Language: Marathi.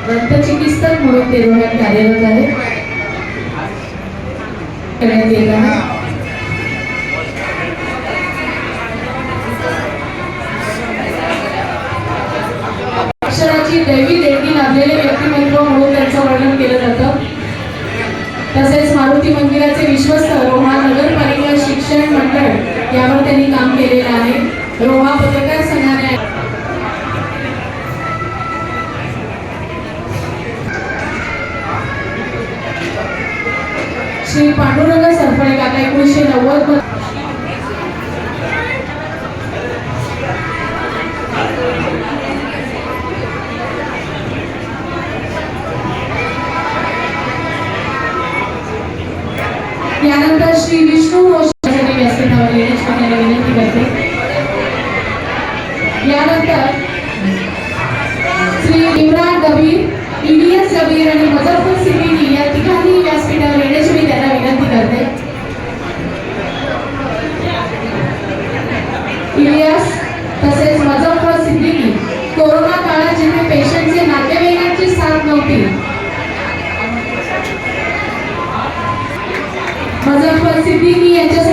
दंतचिकित्सक म्हणून ते रोह्यात कार्यरत आहे. करण्यात येत आहे. अक्षराची दैवी देणगी लाभलेले व्यक्तिमत्व म्हणून त्यांचं वर्णन केलं जातं. तसेच मारुती मंदिराचे विश्वस्त रोहा नगरपालिका शिक्षण मंडळ यावर त्यांनी काम केलेलं आहे. रोहा पत्रकार संघाने श्री पांडुरंग सरफळे काका 1990 यानंतर श्री विष्णू घोषासाठी व्यासपीठावर येण्याची आपल्याला विनंती करते. यानंतर श्री इम्रान कबीर, इलियास कबीर आणि मुझफ्फर सिद्दीकी या तिघांनी व्यासपीठावर येण्याची मी त्यांना विनंती करते. इलियास तसेच मुझफ्फर सिद्दीकी कोरोना काळात जिथे पेशंटचे नातेवाईकांची साथ नव्हती, मुझफ्फर सिद्दीकी यांच्या